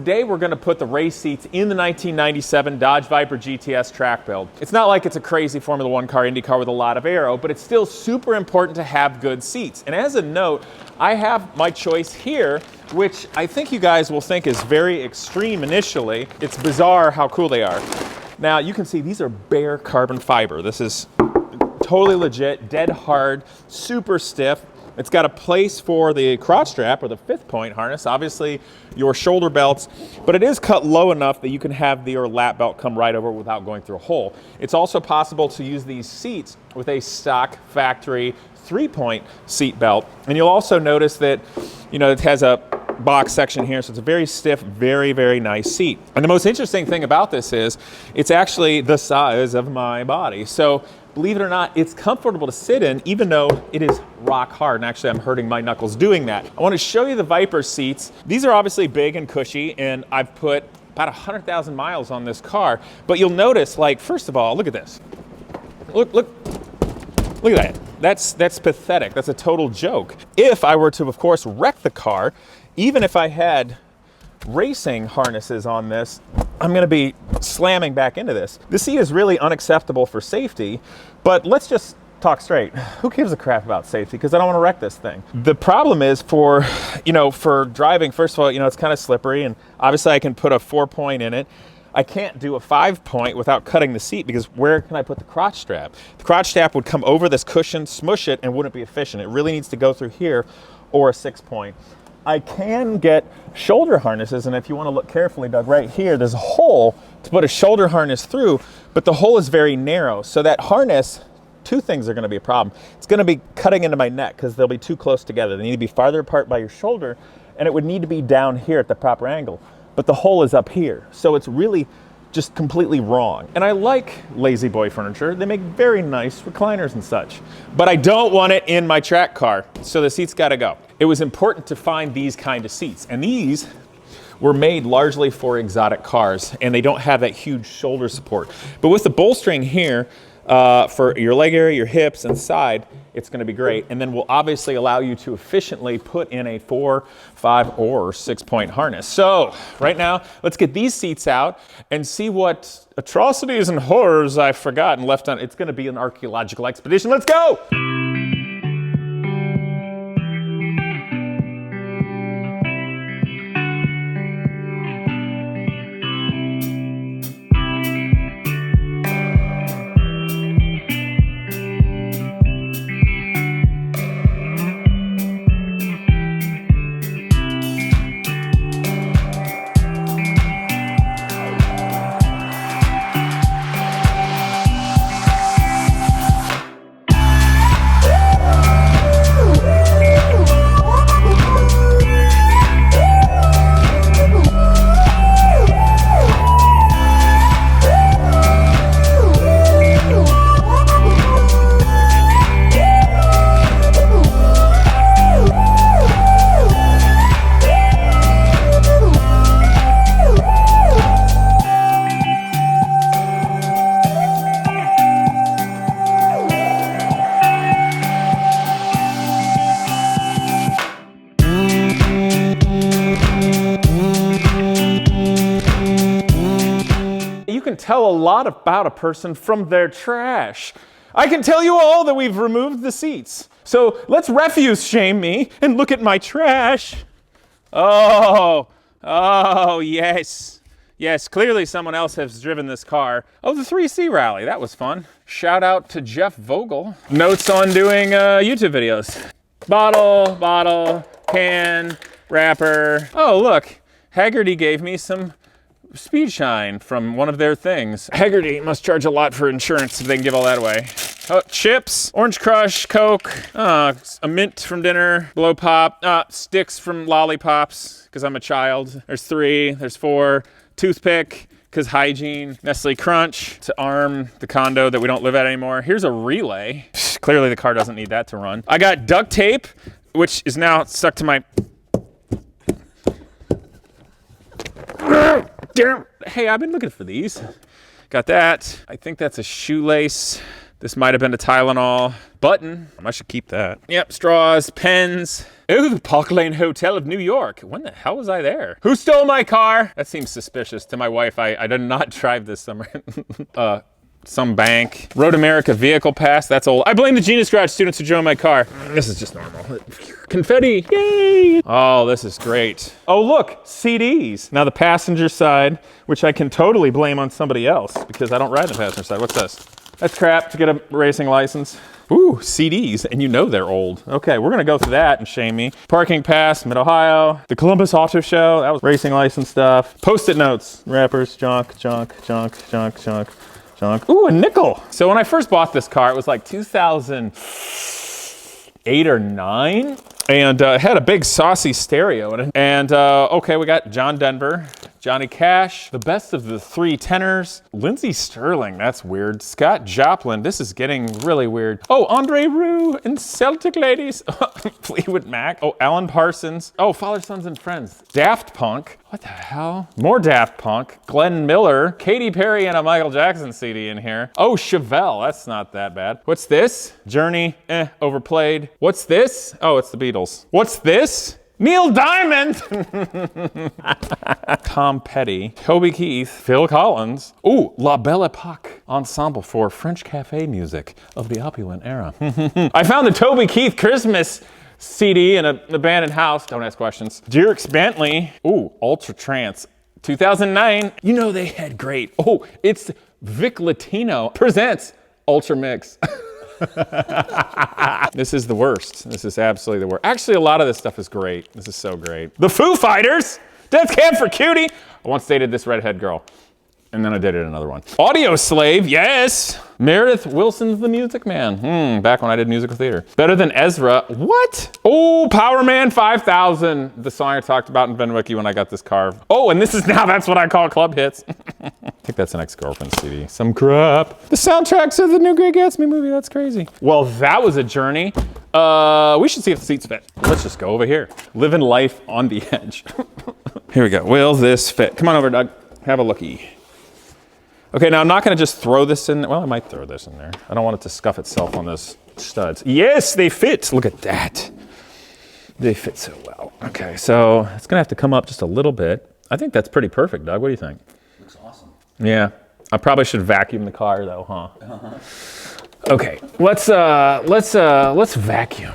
today we're going to put the race seats in the 1997 Dodge Viper GTS track build. It's not like it's a crazy Formula One car, Indy car with a lot of aero, but it's still super important to have good seats. And as a note, I have my choice here, which I think you guys will think is very extreme initially. It's bizarre how cool they are. Now you can see these are bare carbon fiber. This is totally legit, dead hard, super stiff. It's got a place for the crotch strap or the 5th point harness, obviously your shoulder belts, but it is cut low enough that you can have your lap belt come right over without going through a hole. It's also possible to use these seats with a stock factory 3-point seat belt. And you'll also notice that, you know, it has a box section here, so it's a very stiff, very, very nice seat. And the most interesting thing about this is it's actually the size of my body. So believe it or not, it's comfortable to sit in, even though it is rock hard. And actually, I'm hurting my knuckles doing that. I want to show you the Viper seats. These are obviously big and cushy, and I've put about 100,000 miles on this car. But you'll notice, like, first of all, look at this. Look at that. That's pathetic. That's a total joke. If I were to, of course, wreck the car, even if I had racing harnesses on this, I'm going to be slamming back into this. The seat is really unacceptable for safety, but let's just talk straight. Who gives a crap about safety? Because I don't want to wreck this thing. The problem is for driving, first of all, it's kind of slippery, and obviously I can put a 4-point in it. I can't do a 5-point without cutting the seat, because where can I put the crotch strap? The crotch strap would come over this cushion, smush it, and wouldn't be efficient. It really needs to go through here or a 6-point. I can get shoulder harnesses, and if you want to look carefully, Doug, right here, there's a hole to put a shoulder harness through, but the hole is very narrow. So that harness, two things are going to be a problem. It's going to be cutting into my neck because they'll be too close together. They need to be farther apart by your shoulder, and it would need to be down here at the proper angle. But the hole is up here, so it's really just completely wrong. And I like Lazy Boy furniture. They make very nice recliners and such. But I don't want it in my track car, so the seat's got to go. It was important to find these kind of seats, and these were made largely for exotic cars, and they don't have that huge shoulder support. But with the bolstering here, for your leg area, your hips, and side, it's going to be great. And then will obviously allow you to efficiently put in a 4, 5, or 6-point harness. So right now, let's get these seats out and see what atrocities and horrors I've forgotten left on. It's going to be an archaeological expedition. Let's go! You can tell a lot about a person from their trash. I can tell you all that we've removed the seats. So let's refuse shame me and look at my trash. Oh, yes. Yes, clearly someone else has driven this car. Oh, the 3C rally, that was fun. Shout out to Jeff Vogel. Notes on doing YouTube videos. Bottle, can, wrapper. Oh, look, Haggerty gave me some speed shine from one of their things. Haggerty must charge a lot for insurance if they can give all that away. Oh, chips, orange crush, Coke, a mint from dinner, blow pop, sticks from lollipops, because I'm a child. There's 3, there's 4, toothpick, because hygiene, Nestle Crunch to arm the condo that we don't live at anymore. Here's a relay. Clearly the car doesn't need that to run. I got duct tape, which is now stuck to my... Hey, I've been looking for these. Got that. I think that's a shoelace This might have been a Tylenol button. I should keep that. Yep, straws, pens. Ooh, the Park Lane Hotel of New York. When the hell was I there? Who stole my car? That seems suspicious to my wife. I did not drive this summer. Some bank. Road America vehicle pass. That's old. I blame the Genius Garage students who drove my car. This is just normal. Confetti. Yay! Oh, this is great. Oh, look, CDs. Now the passenger side, which I can totally blame on somebody else because I don't ride the passenger side. What's this? That's crap to get a racing license. Ooh, CDs, and you know they're old. Okay, we're gonna go through that and shame me. Parking pass, Mid-Ohio. The Columbus Auto Show, that was racing license stuff. Post-it notes, wrappers, junk, junk, junk, junk, junk. Junk. Ooh, a nickel. So when I first bought this car, it was like 2008 or 9. And it had a big saucy stereo in it. And okay, we got John Denver, Johnny Cash, the best of the three tenors, Lindsey Sterling, that's weird, Scott Joplin, this is getting really weird. Oh, Andre Rieu and Celtic Ladies, Fleetwood Mac, oh, Alan Parsons, oh, Father, Sons, and Friends, Daft Punk, what the hell? More Daft Punk, Glenn Miller, Katy Perry, and a Michael Jackson CD in here. Oh, Chevelle, that's not that bad. What's this? Journey, overplayed. What's this? Oh, it's the Beatles. What's this? Neil Diamond! Tom Petty, Toby Keith, Phil Collins. Ooh, La Belle Epoque Ensemble for French cafe music of the opulent era. I found the Toby Keith Christmas CD in an abandoned house. Don't ask questions. Dierks Bentley. Ooh, Ultra Trance. 2009. You know they had great. Oh, it's Vic Latino presents Ultra Mix. This is the worst. This is absolutely the worst. Actually, a lot of this stuff is great. This is so great. The Foo Fighters, Death Cab for Cutie. I once dated this redhead girl, and then I dated another one. Audio Slave, yes. Meredith Wilson's The Music Man. Back when I did musical theater. Better Than Ezra, what? Oh, Power Man 5000, the song I talked about in Ben Wiki when I got this car. Oh, and this is now, that's what I call club hits. I think that's an ex-girlfriend CD. Some crap. The soundtracks of the new Great Gatsby movie, that's crazy. Well, that was a journey. We should see if the seats fit. Let's just go over here. Living life on the edge. Here we go, will this fit? Come on over, Doug, have a lookie. Okay, now I'm not gonna just throw this in, well, I might throw this in there. I don't want it to scuff itself on those studs. Yes, they fit, look at that. They fit so well. Okay, so it's gonna have to come up just a little bit. I think that's pretty perfect, Doug, what do you think? Looks awesome. Yeah, I probably should vacuum the car though, huh? Okay, let's vacuum.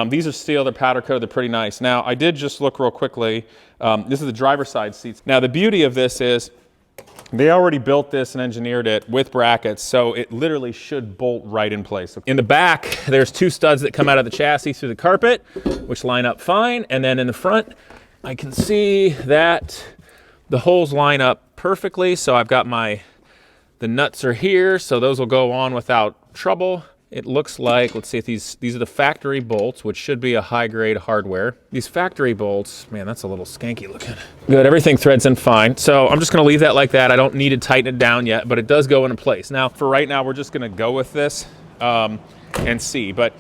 These are steel, they're powder coated, they're pretty nice. Now, I did just look real quickly. This is the driver's side seats. Now, the beauty of this is they already built this and engineered it with brackets, so it literally should bolt right in place. In the back, there's two studs that come out of the chassis through the carpet, which line up fine. And then in the front, I can see that the holes line up perfectly. So I've got the nuts are here, so those will go on without trouble. It looks like, let's see if these are the factory bolts, which should be a high-grade hardware. These factory bolts, man, that's a little skanky looking. Good, everything threads in fine. So I'm just gonna leave that like that. I don't need to tighten it down yet, but it does go into place. Now, for right now, we're just gonna go with this and see. But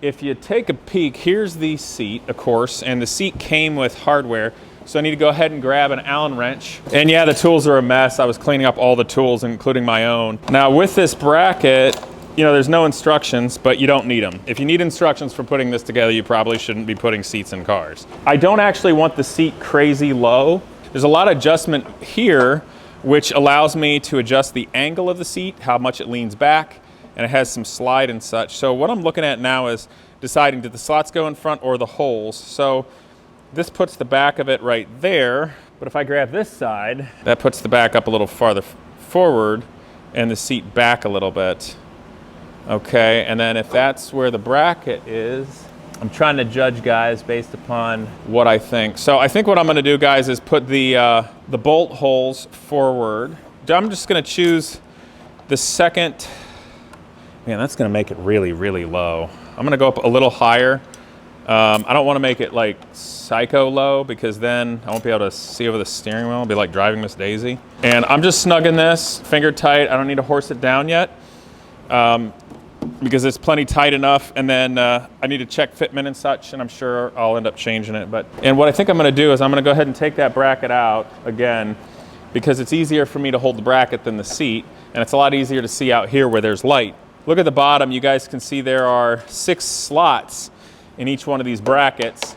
if you take a peek, here's the seat, of course, and the seat came with hardware. So I need to go ahead and grab an Allen wrench. And yeah, the tools are a mess. I was cleaning up all the tools, including my own. Now with this bracket, you know, there's no instructions, but you don't need them. If you need instructions for putting this together, you probably shouldn't be putting seats in cars. I don't actually want the seat crazy low. There's a lot of adjustment here, which allows me to adjust the angle of the seat, how much it leans back, and it has some slide and such. So what I'm looking at now is deciding, did the slots go in front or the holes? So this puts the back of it right there. But if I grab this side, that puts the back up a little farther forward and the seat back a little bit. Okay, and then if that's where the bracket is, I'm trying to judge, guys, based upon what I think. So I think what I'm gonna do, guys, is put the bolt holes forward. I'm just gonna choose the second. Man, that's gonna make it really, really low. I'm gonna go up a little higher. I don't wanna make it like psycho low because then I won't be able to see over the steering wheel. It'll be like driving Miss Daisy. And I'm just snugging this, finger tight. I don't need to horse it down yet because it's plenty tight enough. And then I need to check fitment and such, and I'm sure I'll end up changing it. And what I think I'm gonna do is I'm gonna go ahead and take that bracket out again because it's easier for me to hold the bracket than the seat. And it's a lot easier to see out here where there's light. Look at the bottom, you guys can see there are 6 slots in each one of these brackets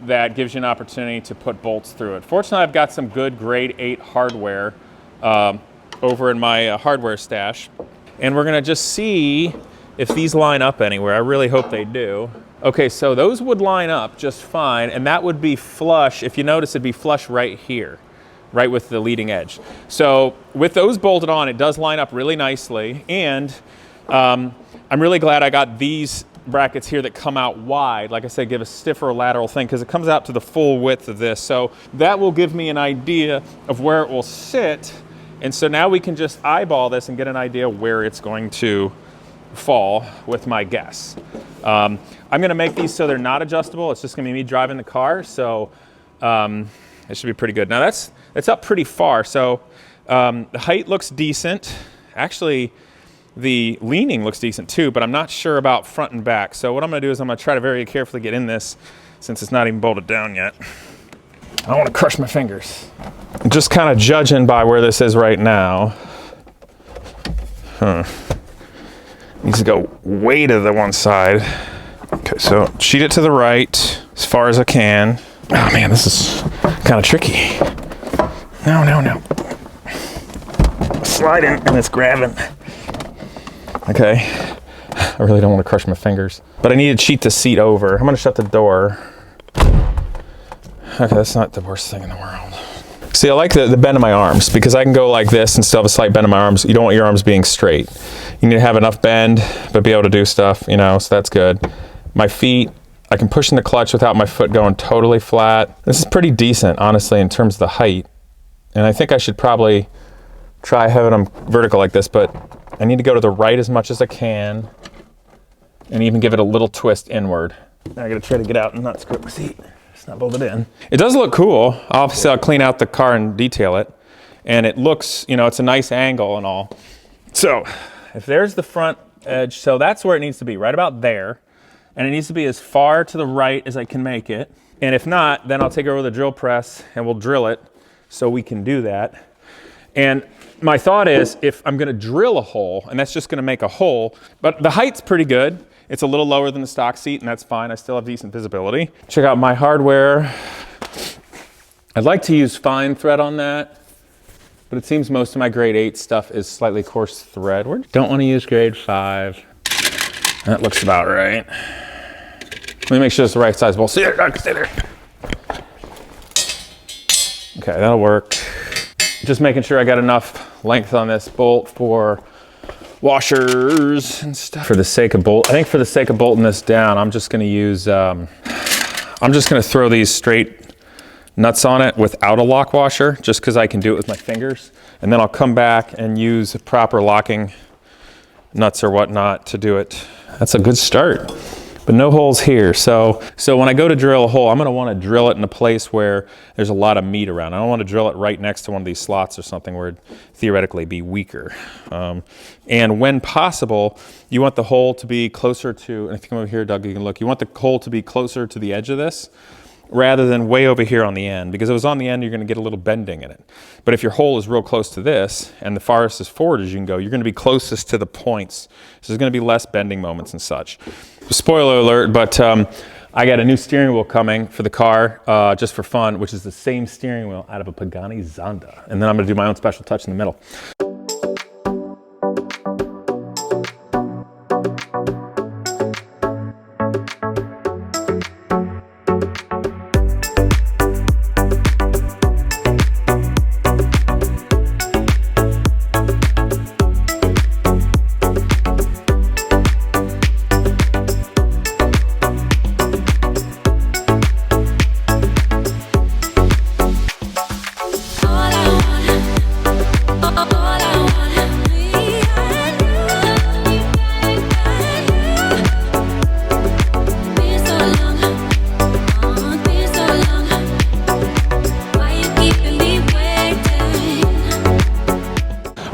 that gives you an opportunity to put bolts through it. Fortunately, I've got some good grade 8 hardware over in my hardware stash. And we're gonna just see if these line up anywhere. I really hope they do. Okay, so those would line up just fine, and that would be flush. If you notice, it'd be flush right here, right with the leading edge. So with those bolted on, it does line up really nicely. And I'm really glad I got these brackets here that come out wide. Like I said, give a stiffer lateral thing because it comes out to the full width of this. So that will give me an idea of where it will sit. And so now we can just eyeball this and get an idea where it's going to fall with my guess. I'm gonna make these so they're not adjustable. It's just gonna be me driving the car. So it should be pretty good. Now that's up pretty far. So the height looks decent. Actually, the leaning looks decent too, but I'm not sure about front and back. So what I'm gonna do is I'm gonna try to very carefully get in this since it's not even bolted down yet. I don't wanna crush my fingers. Just kind of judging by where this is right now. Needs to go way to the one side. Okay, so cheat it to the right as far as I can. Oh man, this is kind of tricky. No. Sliding and it's grabbing. Okay, I really don't want to crush my fingers, but I need to cheat the seat over. I'm gonna shut the door. Okay, that's not the worst thing in the world. See, I like the bend of my arms because I can go like this and still have a slight bend of my arms. You don't want your arms being straight. You need to have enough bend, but be able to do stuff, you know, so that's good. My feet, I can push in the clutch without my foot going totally flat. This is pretty decent, honestly, in terms of the height. And I think I should probably try having them vertical like this, but I need to go to the right as much as I can and even give it a little twist inward. Now I gotta try to get out and not screw up my seat. It's not bolted in. It does look cool. Obviously, I'll clean out the car and detail it. And it looks, you know, it's a nice angle and all. So if there's the front edge, so that's where it needs to be, right about there. And it needs to be as far to the right as I can make it. And if not, then I'll take it over the drill press and we'll drill it so we can do that. And my thought is if I'm gonna drill a hole, and that's just gonna make a hole, but the height's pretty good. It's a little lower than the stock seat, and that's fine. I still have decent visibility. Check out my hardware. I'd like to use fine thread on that, but it seems most of my grade 8 stuff is slightly coarse thread. We don't want to use grade 5. That looks about right. Let me make sure it's the right size bolt. Stay there. Okay, that'll work. Just making sure I got enough length on this bolt for washers and stuff. For the sake of bolting this down, I'm just gonna use, I'm just gonna throw these straight nuts on it without a lock washer, just because I can do it with my fingers. And then I'll come back and use proper locking nuts or whatnot to do it. That's a good start. But no holes here. So when I go to drill a hole, I'm gonna wanna drill it in a place where there's a lot of meat around. I don't wanna drill it right next to one of these slots or something where it'd theoretically be weaker. And when possible, you want the hole to be closer to, and if you come over here, Doug, you can look, you want the hole to be closer to the edge of this rather than way over here on the end, because if it was on the end, you're gonna get a little bending in it. But if your hole is real close to this and the farthest as forward as you can go, you're gonna be closest to the points. So there's gonna be less bending moments and such. Spoiler alert, but I got a new steering wheel coming for the car just for fun, which is the same steering wheel out of a Pagani Zonda. And then I'm gonna do my own special touch in the middle.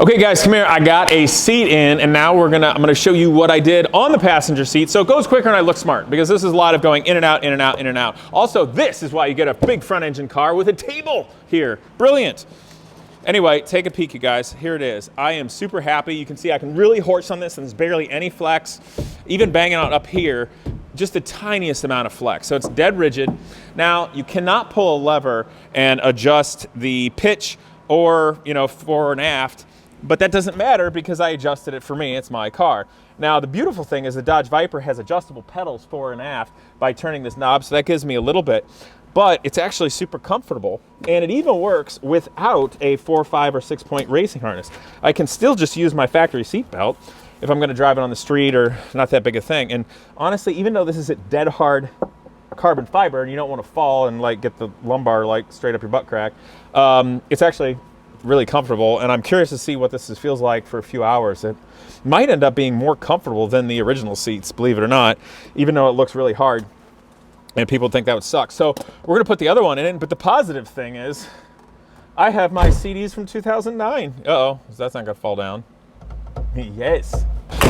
Okay guys, come here. I got a seat in, and now I'm gonna show you what I did on the passenger seat. So it goes quicker and I look smart, because this is a lot of going in and out, in and out, in and out. Also, this is why you get a big front engine car with a table here. Brilliant. Anyway, take a peek, you guys. Here it is. I am super happy. You can see I can really horse on this, and there's barely any flex. Even banging out up here, just the tiniest amount of flex. So it's dead rigid. Now, you cannot pull a lever and adjust the pitch or, fore and aft, but that doesn't matter because I adjusted it for me. It's my car. Now, the beautiful thing is the Dodge Viper has adjustable pedals fore and aft by turning this knob, so that gives me a little bit. But it's actually super comfortable, and it even works without a 4, 5, or 6-point racing harness. I can still just use my factory seat belt if I'm gonna drive it on the street, or not that big a thing. And honestly, even though this is a dead hard carbon fiber and you don't wanna fall and get the lumbar straight up your butt crack, it's actually really comfortable, and I'm curious to see what this feels like for a few hours. It might end up being more comfortable than the original seats, believe it or not, even though it looks really hard. And people think that would suck. So we're gonna put the other one in, but the positive thing is I have my CDs from 2009. Uh-oh, that's not gonna fall down. Yes.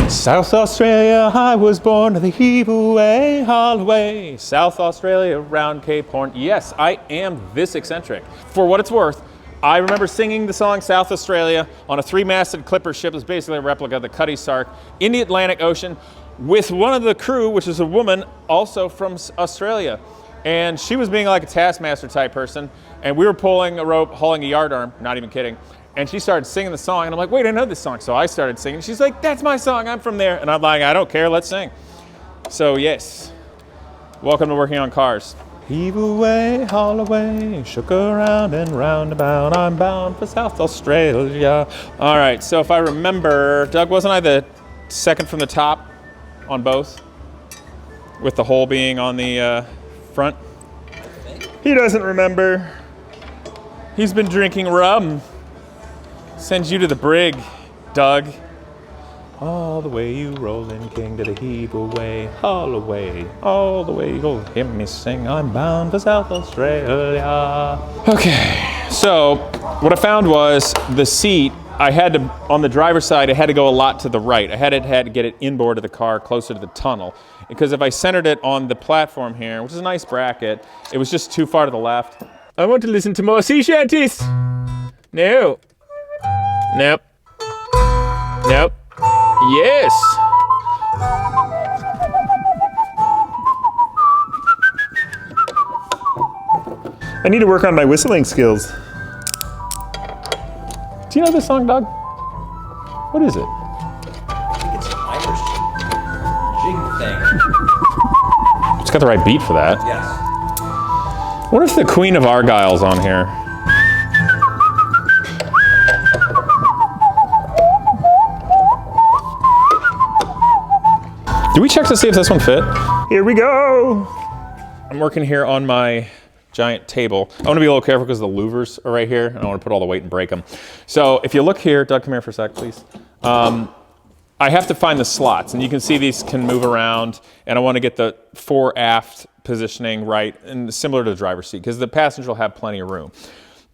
South Australia, I was born to the Hebrew way, Holloway. South Australia, round Cape Horn. Yes, I am this eccentric. For what it's worth, I remember singing the song South Australia on a 3-masted clipper ship. It's basically a replica of the Cutty Sark in the Atlantic Ocean, with one of the crew, which is a woman, also from Australia. And she was being like a taskmaster type person, and we were pulling a rope, hauling a yard arm, not even kidding. And she started singing the song, and I'm like, wait, I know this song. So I started singing. She's like, that's my song, I'm from there. And I'm like, I don't care, let's sing. So yes, welcome to working on cars. Heave away, haul away, shook around and roundabout, I'm bound for South Australia. All right, so if I remember, Doug, wasn't I the second from the top on both, with the hole being on the front? He doesn't remember. He's been drinking rum. Sends you to the brig, Doug. All the way you rolling king to the Hebrew way, all the way you go. Hear me sing, I'm bound for South Australia. Okay, so what I found was the seat, I had to, on the driver's side, I had to go a lot to the right. I had to get it inboard of the car, closer to the tunnel. Because if I centered it on the platform here, which is a nice bracket, it was just too far to the left. I want to listen to more sea shanties. No. Nope. Nope. Yes. I need to work on my whistling skills. Do you know this song, Doug? What is it? I think it's an Irish jig thing. It's got the right beat for that. Yes. What if the Queen of Argyle's on here? Did we check to see if this one fit? Here we go. I'm working here on my giant table. I want to be a little careful because the louvers are right here, and I want to put all the weight and break them. So if you look here, Doug, come here for a sec, please. I have to find the slots, and you can see these can move around, and I want to get the fore aft positioning right, and similar to the driver's seat, because the passenger will have plenty of room.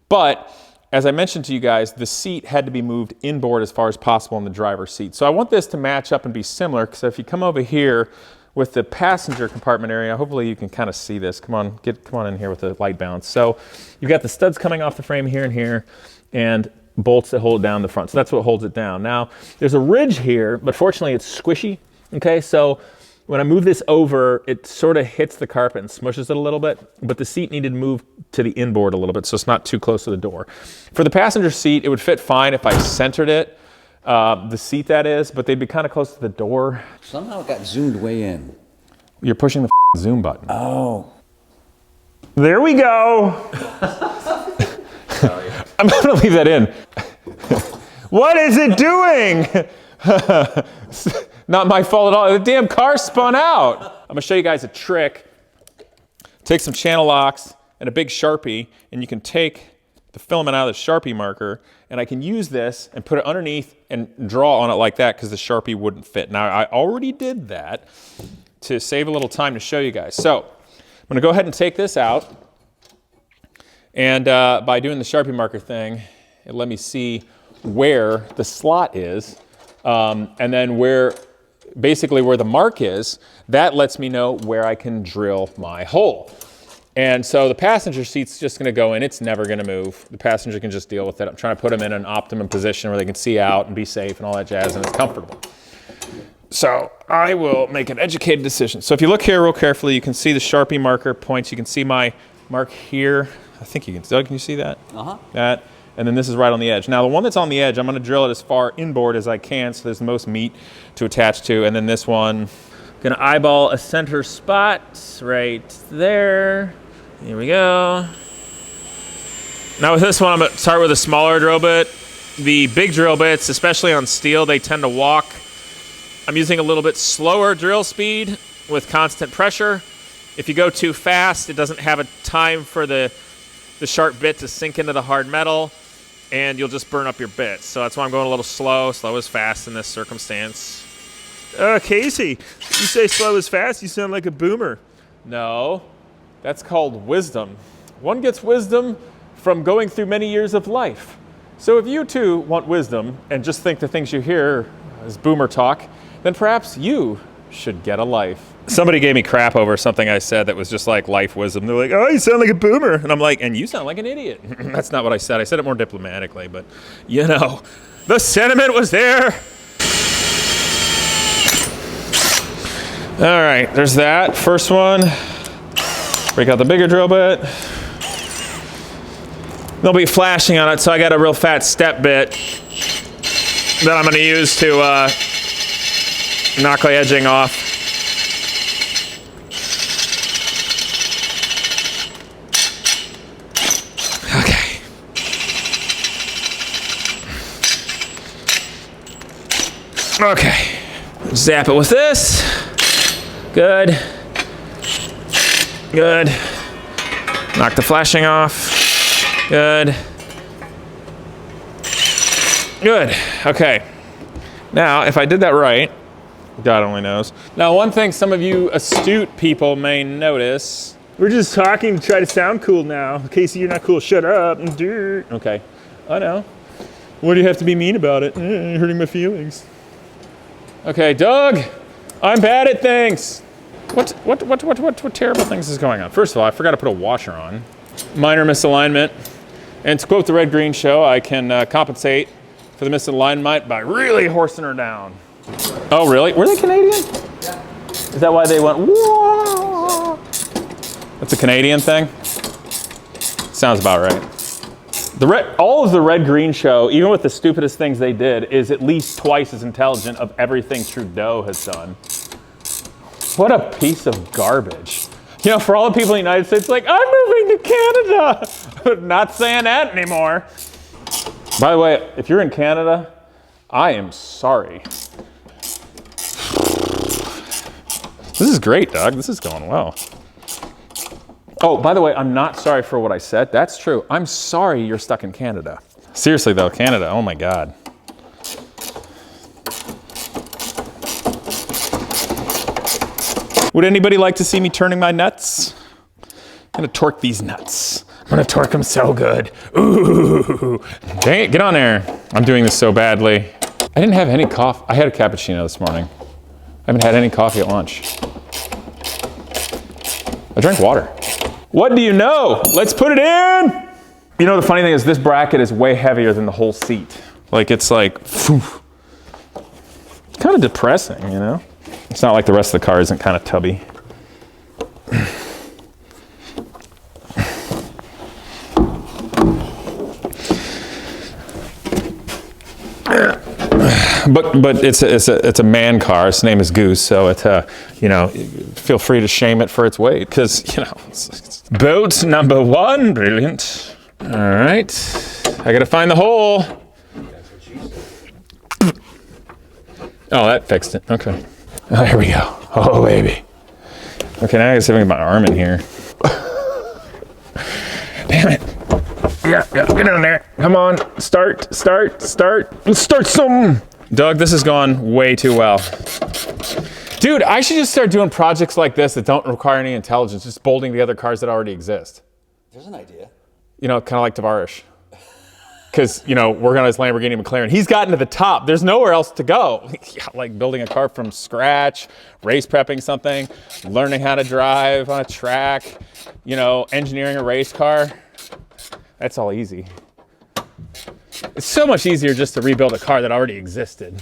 But as I mentioned to you guys, the seat had to be moved inboard as far as possible in the driver's seat. So I want this to match up and be similar, because if you come over here with the passenger compartment area, hopefully you can kind of see this. Come on in here with the light balance. So you've got the studs coming off the frame here and here, and bolts that hold down the front. So that's what holds it down. Now, there's a ridge here, but fortunately it's squishy, okay? So when I move this over, it sort of hits the carpet and smushes it a little bit, but the seat needed to move to the inboard a little bit, so it's not too close to the door. For the passenger seat, it would fit fine if I centered it, the seat that is, but they'd be kind of close to the door. Somehow it got zoomed way in. You're pushing the zoom button. Oh. There we go. Sorry. I'm gonna leave that in. What is it doing? Not my fault at all. The damn car spun out. I'm gonna show you guys a trick. Take some channel locks and a big Sharpie, and you can take the filament out of the Sharpie marker, and I can use this and put it underneath and draw on it like that, because the Sharpie wouldn't fit. Now, I already did that to save a little time to show you guys. So I'm gonna go ahead and take this out, and by doing the Sharpie marker thing, it let me see where the slot is, and then basically where the mark is, that lets me know where I can drill my hole. And so the passenger seat's just gonna go in, it's never gonna move. The passenger can just deal with it. I'm trying to put them in an optimum position where they can see out and be safe and all that jazz, and it's comfortable. So I will make an educated decision. So if you look here real carefully, you can see the Sharpie marker points. You can see my mark here. I think you can, Doug, can you see that? That, and then this is right on the edge. Now the one that's on the edge, I'm gonna drill it as far inboard as I can so there's the most meat to attach to, and then this one, gonna eyeball a center spot right there. Here we go. Now with this one, I'm gonna start with a smaller drill bit. The big drill bits, especially on steel, they tend to walk. I'm using a little bit slower drill speed with constant pressure. If you go too fast, it doesn't have a time for the sharp bit to sink into the hard metal, and you'll just burn up your bits. So that's why I'm going a little slow. Slow is fast in this circumstance. Casey, you say slow is fast, you sound like a boomer. No, that's called wisdom. One gets wisdom from going through many years of life. So if you too want wisdom and just think the things you hear is boomer talk, then perhaps you should get a life. Somebody gave me crap over something I said that was just like life wisdom. They're like, oh, you sound like a boomer. And I'm like, and you sound like an idiot. That's not what I said. I said it more diplomatically, but you know, the sentiment was there. All right, there's that first one. Break out the bigger drill bit. There'll be flashing on it, so I got a real fat step bit that I'm gonna use to knock the edging off. Okay. Okay. Zap it with this. Good. Good. Knock the flashing off. Good. Good. Okay. Now, if I did that right, God only knows. Now, one thing some of you astute people may notice. We're just talking to try to sound cool now. Casey, you're not cool. Shut up. Okay. I know. What do you have to be mean about it? You're hurting my feelings. Okay, Doug, I'm bad at things. What terrible things is going on? First of all, I forgot to put a washer on. Minor misalignment. And to quote the Red Green Show, I can compensate for the misalignment by really horsing her down. Oh, really? Were they Canadian? Yeah. Is that why they went, whoa? That's a Canadian thing? Sounds about right. All of the Red Green Show, even with the stupidest things they did, is at least twice as intelligent of everything Trudeau has done. What a piece of garbage. You know, for all the people in the United States, like, I'm moving to Canada. Not saying that anymore. By the way, if you're in Canada, I am sorry. This is great, Doug. This is going well. Oh, by the way, I'm not sorry for what I said. That's true. I'm sorry you're stuck in Canada. Seriously though, Canada, oh my God. Would anybody like to see me turning my nuts? I'm gonna torque these nuts. I'm gonna torque them so good. Ooh, dang it, get on there. I'm doing this so badly. I didn't have any coffee. I had a cappuccino this morning. I haven't had any coffee at lunch. I drank water. What do you know? Let's put it in. You know, the funny thing is this bracket is way heavier than the whole seat. Like it's like, phew. It's kind of depressing, you know? It's not like the rest of the car isn't kind of tubby. But it's a man car. Its name is Goose, so it you know, feel free to shame it for its weight, because you know, it's boat number one, brilliant. All right, I gotta find the hole. Oh, that fixed it. Okay. Oh, here we go. Oh, baby. Okay, now I gotta see if I can get my arm in here. Damn it. Yeah, get in there. Come on, start. Let's start some. Doug, this has gone way too well. Dude, I should just start doing projects like this that don't require any intelligence, just bolting together cars that already exist. There's an idea. You know, kind of like Tavarish. because, you know, working on his Lamborghini McLaren, he's gotten to the top. There's nowhere else to go. Like building a car from scratch, race prepping something, learning how to drive on a track, you know, engineering a race car. That's all easy. It's so much easier just to rebuild a car that already existed.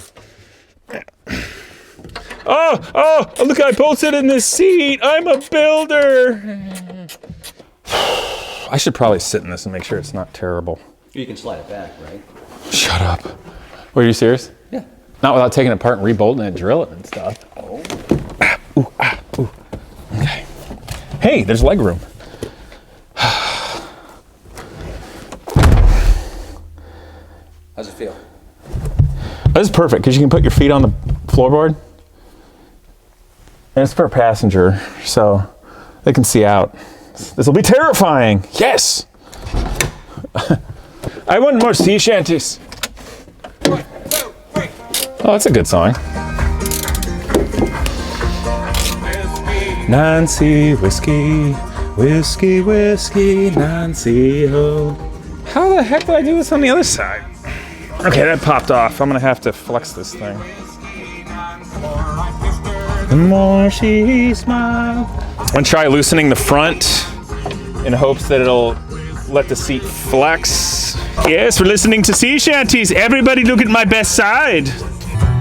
Oh, look, I bolted in this seat. I'm a builder. I should probably sit in this and make sure it's not terrible. You can slide it back, right? Shut up. Were you serious? Yeah. Not without taking it apart and rebolting it and drilling it and stuff. Oh. Ooh. Okay. Hey, there's leg room. How's it feel? This is perfect because you can put your feet on the floorboard. And it's for a passenger, so they can see out. This will be terrifying. Yes. I want more sea shanties. Oh, that's a good song. Nancy whiskey, whiskey, whiskey, Nancy ho. How the heck did I do this on the other side? Okay, that popped off. I'm gonna have to flex this thing. The more she smiles. I'm gonna try loosening the front in hopes that it'll let the seat flex. Yes, we're listening to sea shanties. Everybody look at my best side.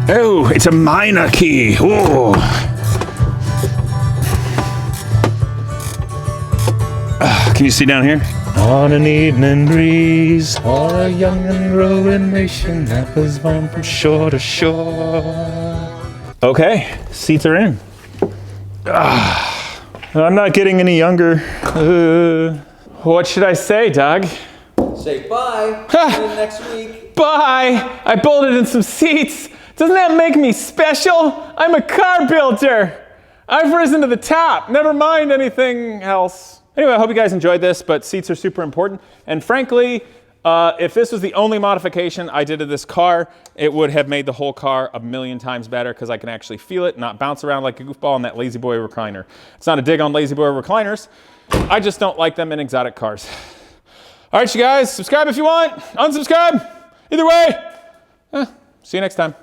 Oh, it's a minor key. Oh. Can you see down here? On an evening breeze, or a young and growing nation that was born from shore to shore. Okay, seats are in. I'm not getting any younger. What should I say, Doug? Say bye. See you next week. Bye! I bolted in some seats. Doesn't that make me special? I'm a car builder. I've risen to the top. Never mind anything else. Anyway, I hope you guys enjoyed this, but seats are super important. And frankly, if this was the only modification I did to this car, it would have made the whole car a million times better because I can actually feel it, not bounce around like a goofball in that Lazy Boy recliner. It's not a dig on Lazy Boy recliners. I just don't like them in exotic cars. All right, you guys, subscribe if you want. Unsubscribe. Either way, see you next time.